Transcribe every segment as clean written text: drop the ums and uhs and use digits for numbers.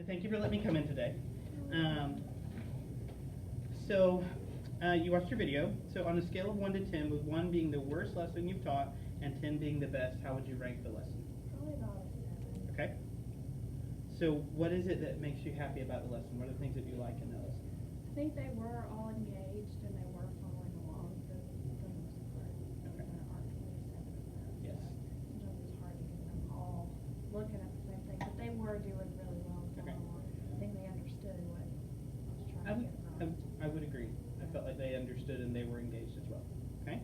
Thank you for letting me come in today. Um, so, you watched your video. So, on a scale of 1 to 10, with 1 being the worst lesson you've taught and 10 being the best, how would you rank the lesson? Probably about a 7. Okay. So, what is it that makes you happy about the lesson? What are the things that you like in the lesson? I think they were all engaged and they were following along for the most part. Okay. There are 27 of them. Yes. Sometimes it's hard to get them all looking at the same thing, but they were doing really well Okay. following along. I think they understood what I was I trying would, to get across. I would agree. I felt like they understood and they were engaged as well. Okay.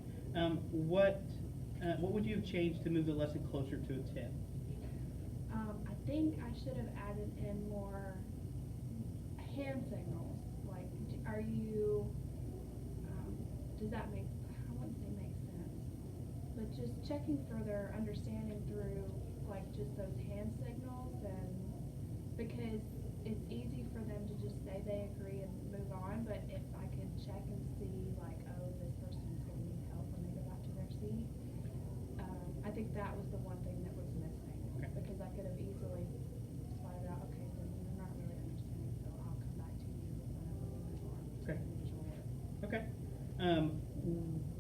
What would you have changed to move the lesson closer to a 10? I think I should have added in more hand signals. Like, are you, does that make, I wouldn't say make sense, but just checking for their understanding through, like, just those hand signals, and because it's easy for them to just say they agree and move on, but if I could check and see, like, oh, this person's going to need help when they go back to their seat, I think that was the one thing that was missing. Okay. Because I could have easily spotted out, okay, then you're not really understanding, so I'll come back to you whenever we move on to Okay. individual work. Okay.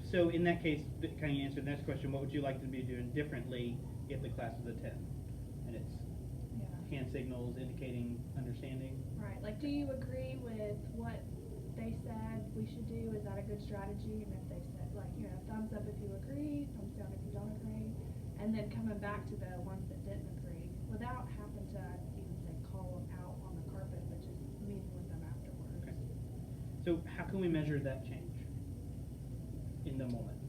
So in that case, kind of answer the next question, what would you like to be doing differently if the class was a 10? And it's Yeah. hand signals indicating understanding. Right. Like, do you agree with what they said we should do? Is that a good strategy? And if they said, like, thumbs up if you agree, thumbs down if you don't agree, and then coming back to the ones that didn't agree, without having to even say call them out on the carpet, but just meeting with them afterwards. Okay. So how can we measure that change in the moment?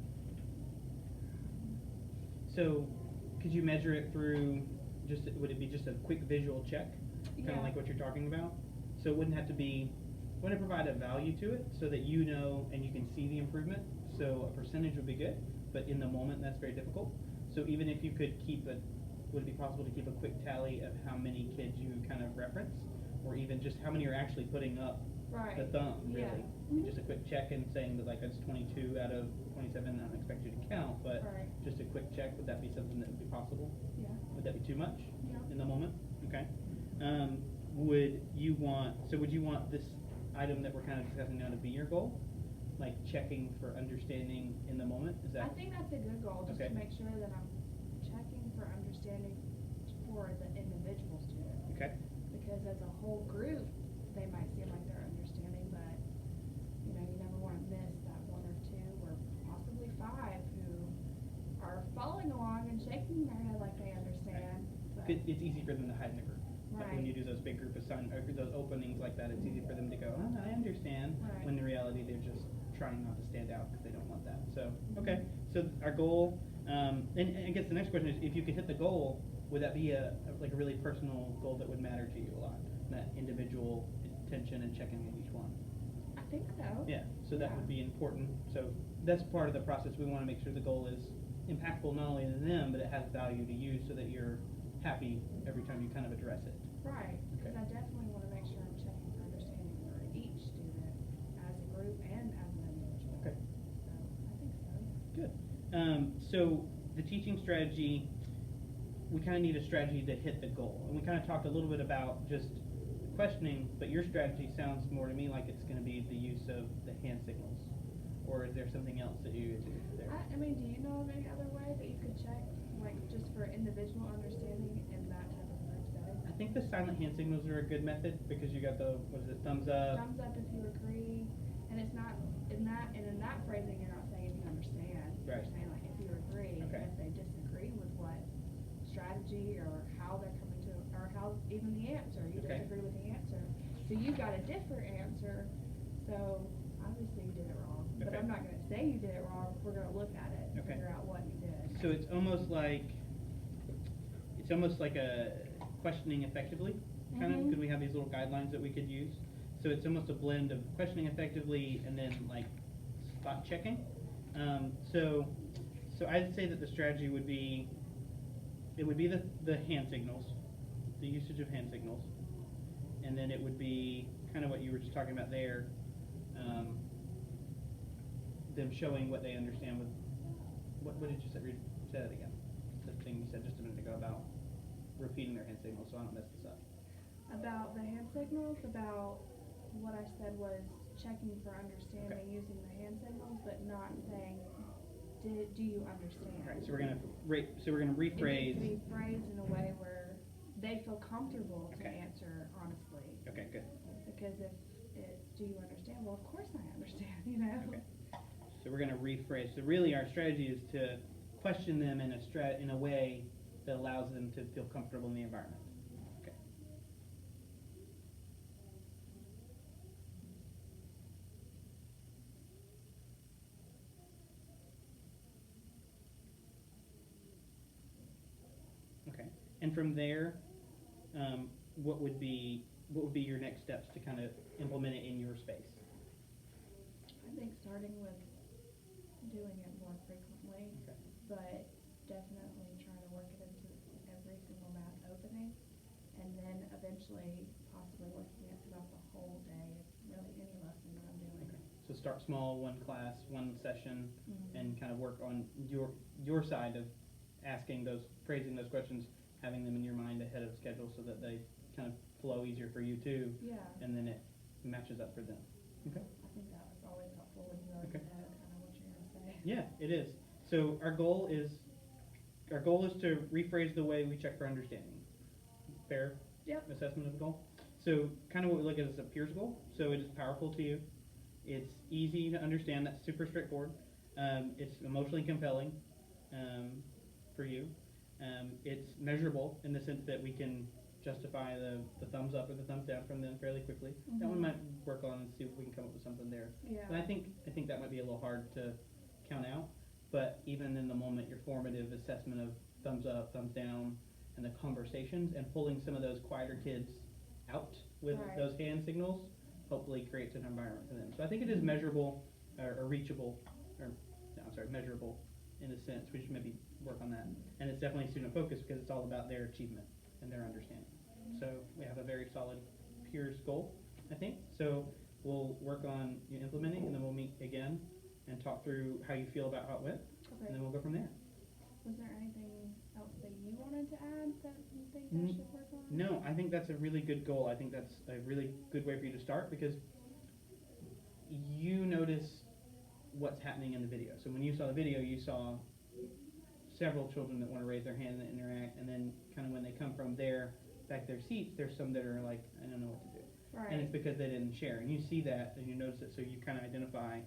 So could you measure it through would it be just a quick visual check? Kind of Yeah. like what you're talking about? So it wouldn't have to be, wouldn't it provide a value to it so that you know and you can see the improvement? So a percentage would be good, but in the moment that's very difficult. So even if you could would it be possible to keep a quick tally of how many kids you kind of reference? Or even just how many are actually putting up Right. the thumb, really? Yeah. Mhm. Just a quick check and saying that, like, it's 22 out of 27, I don't expect you to count, but Right. just a quick check, would that be something that would be possible? Yeah. Would that be too much Yeah. in the moment? Okay. Would you want this item that we're kind of discussing now to be your goal? Like checking for understanding in the moment? Is that? I think that's a good goal, just Okay. to make sure that I'm checking for understanding for the individual student. Okay. Because as a whole group, they might seem like they're understanding, but you never want to miss that 1 or 2 or possibly 5 who are following along and shaking their head like they understand. But It's easy for them to hide in the group. Like when Right. you do those big group those openings like that, it's easy for them to go, oh, I understand. Right. When in reality they're just trying not to stand out because they don't want that. So, okay. So our goal, and I guess the next question is, if you could hit the goal, would that be a really personal goal that would matter to you a lot? That individual attention and checking in each one. I think so. Yeah. So that would be important. So that's part of the process. We want to make sure the goal is impactful not only to them, but it has value to you, so that you're happy every time you kind of address it. Right. Because Okay. I definitely want to make sure I'm checking for understanding for each student as a group and as an individual. Okay. So I think so. Good. So the teaching strategy, we kind of need a strategy to hit the goal. And we kind of talked a little bit about just questioning, but your strategy sounds more to me like it's going to be the use of the hand signals. Or is there something else that you do there? I mean, do you know of any other way that you could check, like, just for individual understanding in that type of group setting? I think the silent hand signals are a good method because you got the, thumbs up? Thumbs up if you agree, and it's not, in that phrasing, you're not saying if you understand. Right. You're saying, like, if you agree, Okay. and if they disagree with what strategy or how they're coming to, or how, even the answer, you Okay. disagree with the answer. So you got a different answer, so obviously you did it wrong. But Okay. I'm not gonna say you did it wrong, we're gonna look at it and Okay. figure out what you did. So it's almost like a questioning effectively, kind of, Mhm. because we have these little guidelines that we could use. So it's almost a blend of questioning effectively and then like spot checking. So I'd say that the strategy would be, it would be the hand signals, the usage of hand signals, and then it would be kind of what you were just talking about there, them showing what they understand with, what did you say, say that again? The thing you said just a minute ago about repeating their hand signals, so I don't mess this up. About the signals about what I said was checking for understanding using the hand signals, but not saying, do you understand? Right, so we're gonna rephrase. It needs to be phrased in a way where they feel comfortable to Okay. answer honestly. Okay, good. Because if it's, do you understand? Well, of course I understand, you know? Okay. So we're gonna rephrase. So really, our strategy is to question them in a way that allows them to feel comfortable in the environment. Okay. Okay. And from there, what would be your next steps to kind of implement it in your space? I think starting with doing it more frequently, Okay. but definitely trying to work it into every single math opening, and then eventually possibly working it throughout the whole day, really any lesson that I'm doing. Okay. So start small, one class, one session, Mhm. and kind of work on your side of phrasing those questions, having them in your mind ahead of schedule so that they kind of flow easier for you too. Yeah. And then it matches up for them. Okay. I think that was always helpful when you already Okay. know kind of what you're going to say. Yeah, it is. So our goal is to rephrase the way we check for understanding. Fair Yep. assessment of the goal. So kind of what we look at is a peers goal. So it is powerful to you. It's easy to understand. That's super straightforward. It's emotionally compelling for you. It's measurable in the sense that we can justify the thumbs up or the thumbs down from them fairly quickly. That one Mhm. might work on and see if we can come up with something there. Yeah. But I think that might be a little hard to count out. But even in the moment, your formative assessment of thumbs up, thumbs down, and the conversations, and pulling some of those quieter kids out with Right. those hand signals, hopefully creates an environment for them. So I think it is measurable or reachable, measurable in a sense. We should maybe work on that. And it's definitely student focused because it's all about their achievement and their understanding. So we have a very solid peers goal, I think. So we'll work on implementing, and then we'll meet again and talk through how you feel about how it went, Okay. and then we'll go from there. Was there anything else that you wanted to add that you think I Mm, should work on? No, I think that's a really good goal. I think that's a really good way for you to start because you notice what's happening in the video. So when you saw the video, you saw several children that want to raise their hand and interact, and then kind of when they come from there back to their seats, there's some that are like, I don't know what to do. Right. And it's because they didn't share. And you see that and you notice it, so you kind of identify,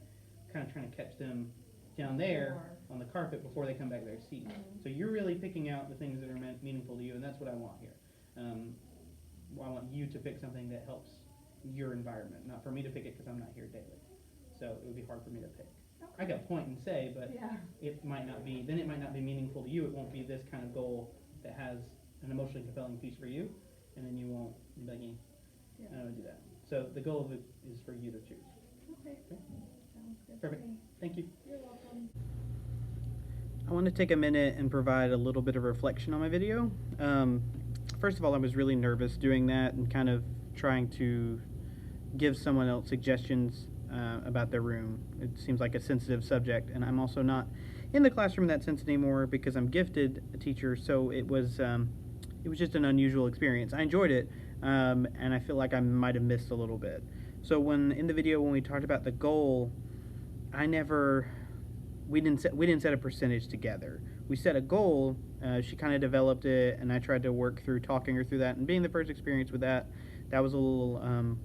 kind of trying to catch them down there Sure. on the carpet before they come back to their seat. Mhm. So you're really picking out the things that are meaningful to you, and that's what I want here. I want you to pick something that helps your environment, not for me to pick it because I'm not here daily. So it would be hard for me to pick. I got point and say, but Yeah. it might not be meaningful to you. It won't be this kind of goal that has an emotionally compelling piece for you, and then you won't be like, Yeah. I don't want to do that. So the goal of it is for you to choose. Okay. Okay. Sounds good Perfect. to me. Thank you. You're welcome. I want to take a minute and provide a little bit of reflection on my video. First of all, I was really nervous doing that and kind of trying to give someone else suggestions about their room. It seems like a sensitive subject, and I'm also not in the classroom in that sense anymore because I'm gifted a teacher, so it was just an unusual experience. I enjoyed it, and I feel like I might have missed a little bit. So in the video when we talked about the goal, we didn't set a percentage together. We set a goal. She kind of developed it, and I tried to work through talking her through that. And being the first experience with that was a little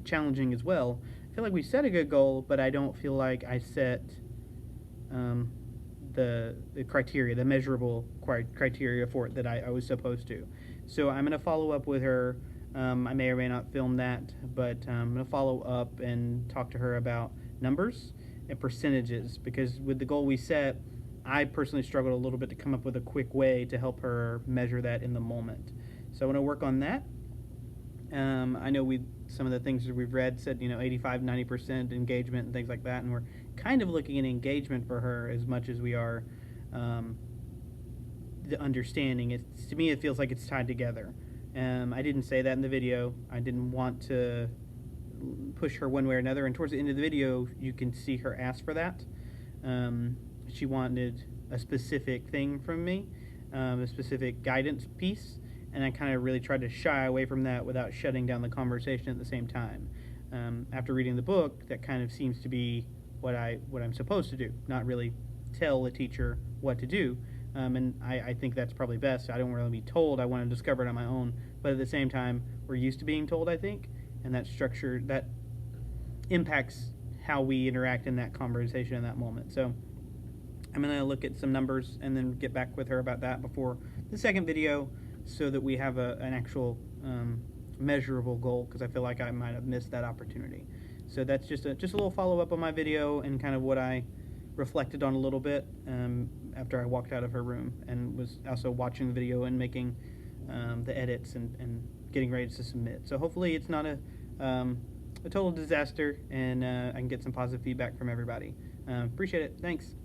challenging as well. I feel like we set a good goal, but I don't feel like I set the criteria, the measurable criteria for it that I was supposed to. So I'm going to follow up with her. I may or may not film that, but I'm going to follow up and talk to her about numbers and percentages, because with the goal we set, I personally struggled a little bit to come up with a quick way to help her measure that in the moment. So I want to work on that. I know some of the things that we've read said 85, 90% engagement and things like that, and we're kind of looking at engagement for her as much as we are the understanding. To me, it feels like it's tied together. I didn't say that in the video. I didn't want to push her one way or another, and towards the end of the video you can see her ask for that. She wanted a specific thing from me, a specific guidance piece, and I kind of really tried to shy away from that without shutting down the conversation at the same time. After reading the book, that kind of seems to be what I'm supposed to do, not really tell a teacher what to do. And I think that's probably best. I don't really be told. I want to discover it on my own. But at the same time, we're used to being told, I think, and that structure that impacts how we interact in that conversation in that moment. So I'm going to look at some numbers and then get back with her about that before the second video, so that we have an actual measurable goal, because I feel like I might have missed that opportunity. So that's just a little follow-up on my video and kind of what I reflected on a little bit after I walked out of her room, and was also watching the video and making the edits and getting ready to submit. So hopefully it's not a total disaster, and I can get some positive feedback from everybody. Appreciate it. Thanks.